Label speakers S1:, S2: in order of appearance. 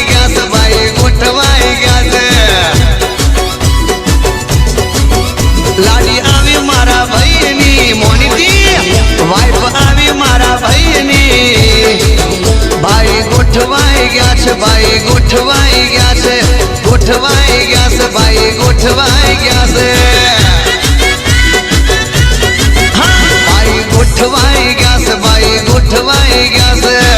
S1: ગયા છે ભાઈ ગોઠવાઈ ગયા છે લાડી આવી મારા ભાઈની મોનીતી વાઈફ આવી મારા ભાઈની ભાઈ ગોઠવાઈ ગયા છે ભાઈ ગોઠવાઈ ગયા છે ગોઠવાઈ ગયા છે ભાઈ ગોઠવાઈ ગયા છે ભાઈ ગોઠવાઈ ગયા છે ભાઈ ગોઠવાઈ ગયા છે